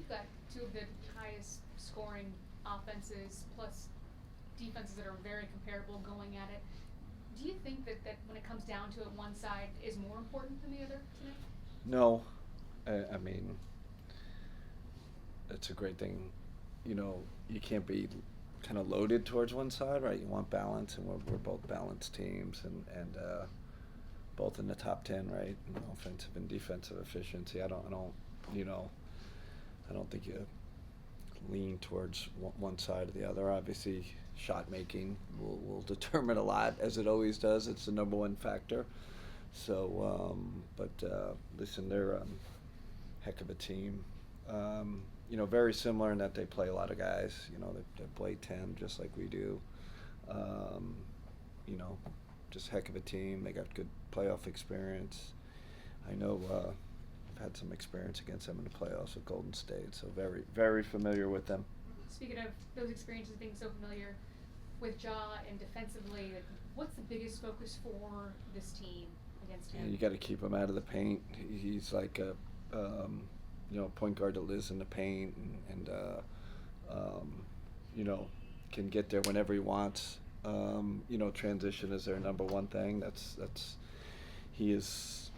you've got two of the highest scoring offenses plus defenses that are very comparable going at it. Do you think that when it comes down to it, one side is more important than the other tonight? No, I mean, it's a great thing. You can't be kind of loaded towards one side, right? You want balance, and we're both balanced teams, and both in the top 10, right? Offensive and defensive efficiency. You know, I don't think you lean towards one side or the other. Obviously, shot making will determine a lot, as it always does. It's the number one factor. So, listen, they're heck of a team. Very similar in that they play a lot of guys. They play 10 just like we do. Um, you know, just heck of a team. They got good playoff experience. I know I've had some experience against them in the playoffs with Golden State, so very, very familiar with them. Speaking of those experiences being so familiar with Ja and defensively, like, what's the biggest focus for this team against him? You got to keep him out of the paint. He's like a point guard that lives in the paint and can get there whenever he wants. Transition is their number one thing. He is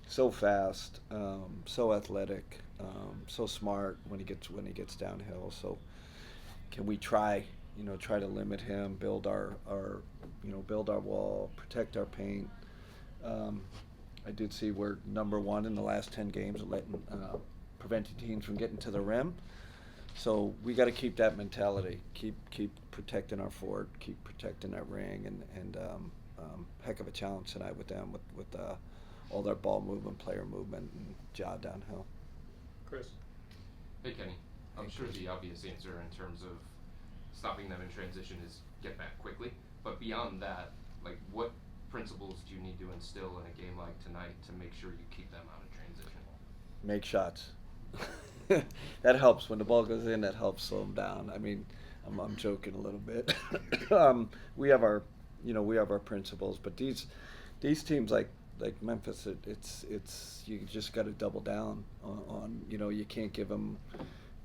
so fast, so athletic, so smart when he gets downhill. So can we try to limit him, build our wall, protect our paint. I did see we're number one in the last 10 games of preventing teams from getting to the rim. So we got to keep that mentality. Keep protecting our fort. Keep protecting that ring, and heck of a challenge tonight with them with all their ball movement, player movement, and Ja downhill. Chris. Hey Kenny, I'm sure the obvious answer in terms of stopping them in transition is get back quickly. But beyond that, like what principles do you need to instill in a game like tonight to make sure you keep them out of transition? Make shots. That helps when the ball goes in. That helps slow them down. I mean, I'm joking a little bit. We have our principles, but these teams like Memphis, it's you just got to double down on you can't give them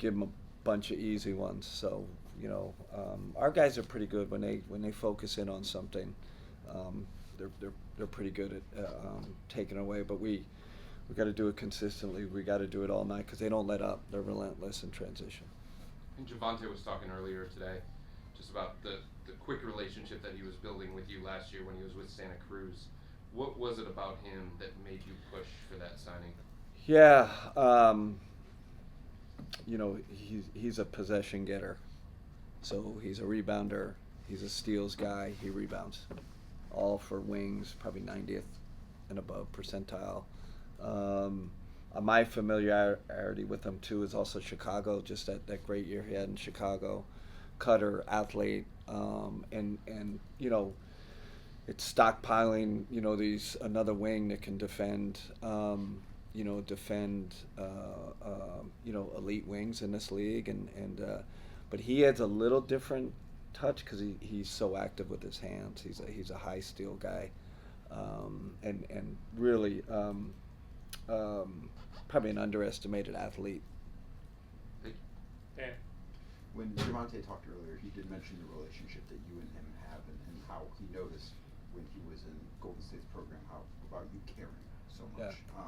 a bunch of easy ones. So our guys are pretty good when they focus in on something. They're pretty good at taking it away, but we got to do it consistently. We got to do it all night because they don't let up. They're relentless in transition. And Javonte was talking earlier today just about the quick relationship that he was building with you last year when he was with Santa Cruz. What was it about him that made you push for that signing? Yeah, he's a possession getter. So he's a rebounder. He's a steals guy. He rebounds. All for wings, probably 90th and above percentile. My familiarity with him too is also Chicago. Just that great year he had in Chicago. Cutter, athlete, and it's stockpiling. These another wing that can defend. Elite wings in this league, but he adds a little different touch because he's so active with his hands. He's a high steal guy, and really probably an underestimated athlete. Dan. When Javonte talked earlier, he did mention the relationship that you and him have, and how he noticed when he was in Golden State's program how about you caring so much. Yeah.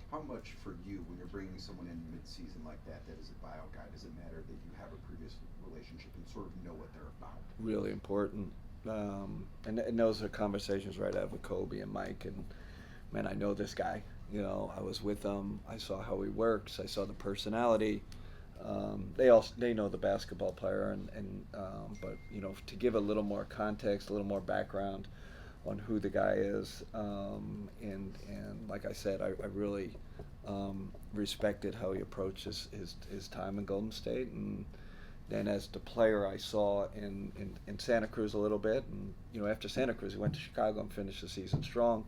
How much for you when you're bringing someone in mid-season like that is a buyout guy? Does it matter that you have a previous relationship and sort of know what they're about? Really important. And those are conversations right out with Kobe and Mike. And man, I know this guy. I was with him. I saw how he works. I saw the personality. They know the basketball player, but to give a little more context, a little more background on who the guy is, and like I said, I really respected how he approached his time in Golden State, and then as the player I saw in Santa Cruz a little bit, and after Santa Cruz he went to Chicago and finished the season strong,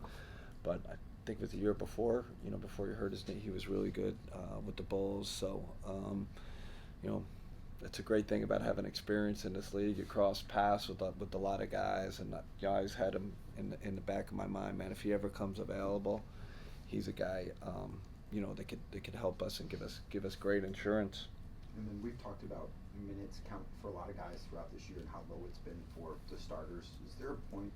but I think it was the year before, before he hurt his knee, he was really good with the Bulls. So that's a great thing about having experience in this league. You cross paths with a lot of guys, and I always had him in the back of my mind. Man, if he ever comes available, he's a guy you know, they could help us and give us great insurance. And then we've talked about minutes count for a lot of guys throughout this year and how low it's been for the starters. Is there a point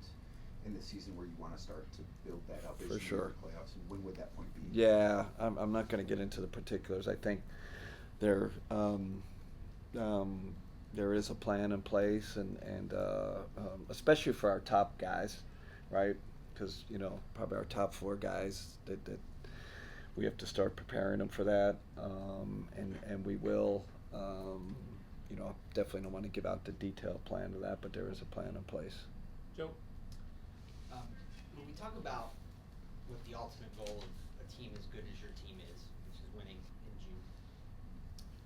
in the season where you want to start to build that up as For you sure. enter the playoffs, and when would that point be? Yeah, I'm not going to get into the particulars. I think there there is a plan in place, and especially for our top guys, right? Because, you know, probably our top 4 guys that we have to start preparing them for that, and we will. You know, definitely don't want to give out the detailed plan of that, but there is a plan in place. Joe? When we talk about what the ultimate goal of a team as good as your team is, which is winning in June,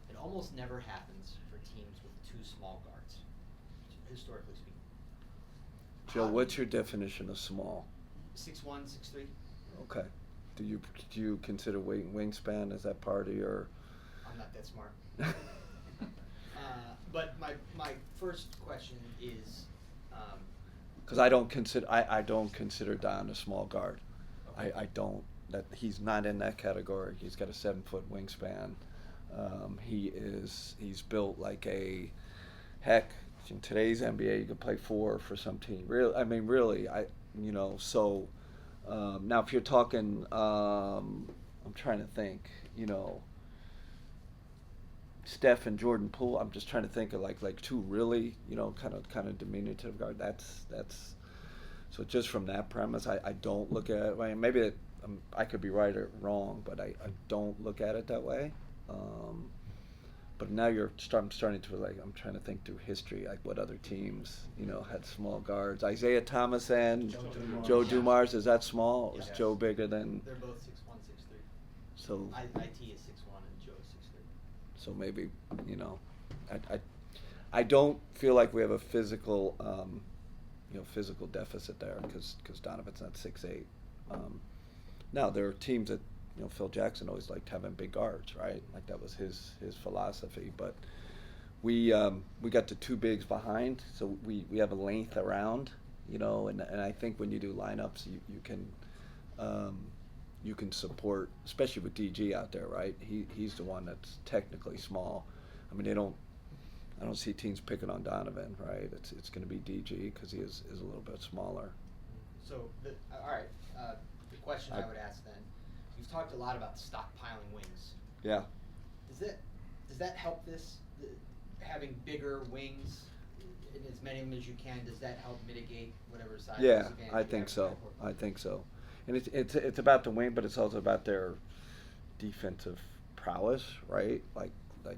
it almost never happens for teams with 2 small guards, historically speaking. Joe, what's your definition of small? 6'1", 6'3". Okay. Do you consider wingspan? Is that part of your? I'm not that smart. But my first question is, Because I don't consider Don a small guard. Okay. I don't. That he's not in that category. He's got a 7-foot wingspan. He's built like a, heck, in today's NBA you could play 4 for some team. Really, so now if you're talking, I'm trying to think, you know, Steph and Jordan Poole. I'm just trying to think of like 2 really, you know, kind of diminutive guard. That's so just from that premise, I don't look at it. I mean, maybe I could be right or wrong, but I don't look at it that way. But now I'm starting to I'm trying to think through history, like what other teams, you know, had small guards. Isaiah Thomas and Joe Dumars, is that small? Yeah. Is Joe bigger than? they're both 6'1", 6'3". So IT is 6'1" and Joe is 6'3". so maybe, you know, I don't feel like we have a physical physical deficit there because Donovan's not 6'8". Now there are teams that, you know, Phil Jackson always liked having big guards, right? Like that was his philosophy. But we got the 2 bigs behind, so we have a length around, you know, and I think when you do lineups, you can support, especially with DG out there, right? He's the one that's technically small. I mean, I don't see teams picking on Donovan, right? It's going to be DG because he is a little bit smaller. So, all right, the question I would ask then, we've talked a lot about stockpiling wings. Yeah. Does that help this, having bigger wings, and as many of them as you can, does that help mitigate whatever size Yeah, disadvantage I you think have so. in the backcourt? I think so. And it's about the wing, but it's also about their defensive prowess, right? Like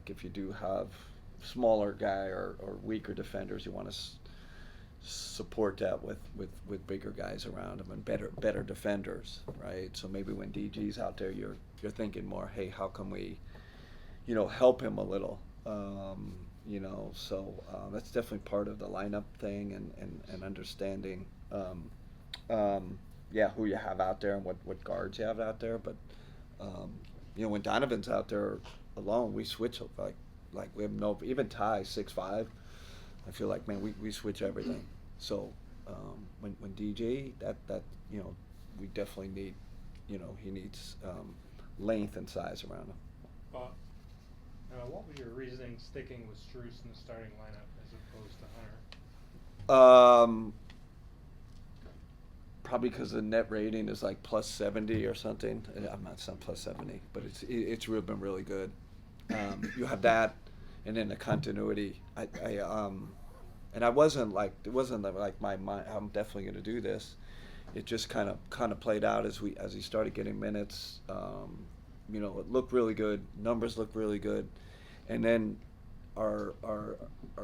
if you do have smaller guy or weaker defenders, you want to support that with bigger guys around them and better defenders, right? So maybe when DG's out there, you're thinking more, hey, how can we, you know, help him a little, you know? So that's definitely part of the lineup thing and understanding, who you have out there and what guards you have out there. But you know, when Donovan's out there alone, we switch like we have even Ty 6'5". I feel like, man, we switch everything. So when DG, that you know, we definitely need, you know, he needs length and size around him. Bob, what was your reasoning sticking with Strus in the starting lineup as opposed to Hunter? Probably because the net rating is like plus 70 or something. I'm not saying plus 70, but it's been really good. You have that, and then the continuity. And it wasn't like my mind. I'm definitely going to do this. It just kind of played out as he started getting minutes. You know, it looked really good. Numbers looked really good, and then our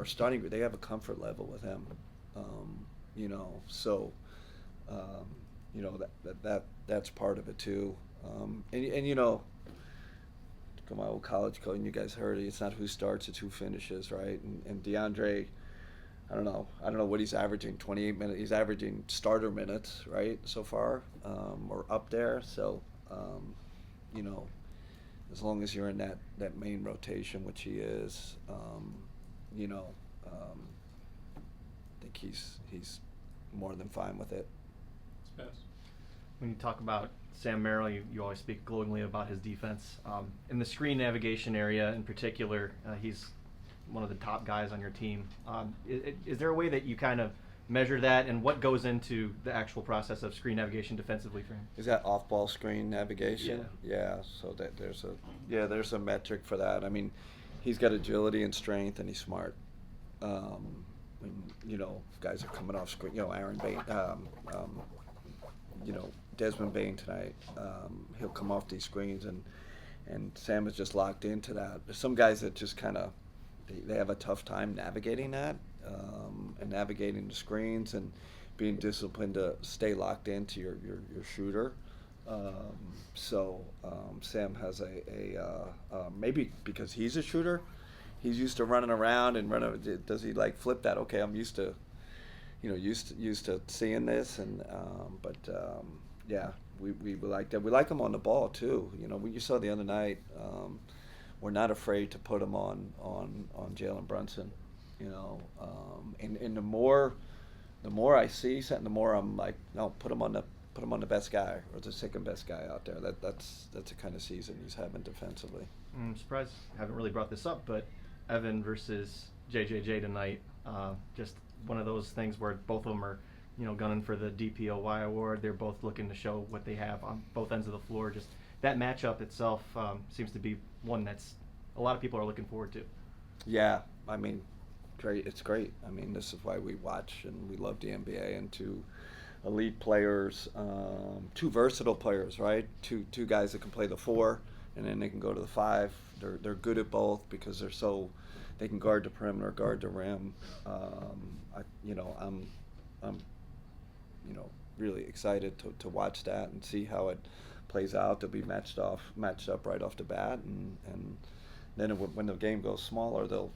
starting group, they have a comfort level with him. You know, so you know that's part of it too. And you know, to my old college coach, and you guys heard it. It's not who starts, it's who finishes, right? And DeAndre, I don't know what he's averaging. 28 minutes. He's averaging starter minutes, right, so far, or up there. So, you know, as long as you're in that main rotation, which he is, you know, I think he's more than fine with it. Spence. when you talk about Sam Merrill, you always speak glowingly about his defense. In the screen navigation area in particular, he's one of the top guys on your team. Is there a way that you kind of measure that, and what goes into the actual process of screen navigation defensively for him? Is that off-ball screen navigation? Yeah. So that there's a metric for that. I mean, he's got agility and strength, and he's smart. When, guys are coming off screen. Aaron Bain. Desmond Bain tonight. He'll come off these screens, and Sam is just locked into that. There's some guys that just kind of they have a tough time navigating that, and navigating the screens and being disciplined to stay locked into your shooter. Sam has maybe because he's a shooter, he's used to running around and running. Does he like flip that? Okay, I'm used to seeing this, and we like that. We like him on the ball too. You saw the other night. We're not afraid to put him on Jalen Brunson. And the more I see something, the more I'm like, no, put him on the best guy or the second best guy out there. That's the kind of season he's having defensively. I'm surprised I haven't really brought this up, but Evan versus JJJ tonight, just one of those things where both of them are, gunning for the DPOY award. They're both looking to show what they have on both ends of the floor. Just that matchup itself seems to be one that's a lot of people are looking forward to. Yeah, I mean, great. It's great. I mean, this is why we watch and we love the NBA, and two elite players, two versatile players, right? Two guys that can play the 4 and then they can go to the 5. They're good at both because they can guard the perimeter, guard the rim. I'm really excited to watch that and see how it plays out. They'll be matched up right off the bat, and then when the game goes smaller, then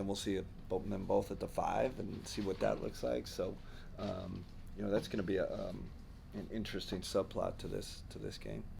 we'll see them both at the 5 and see what that looks like. So, that's going to be an interesting subplot to this game.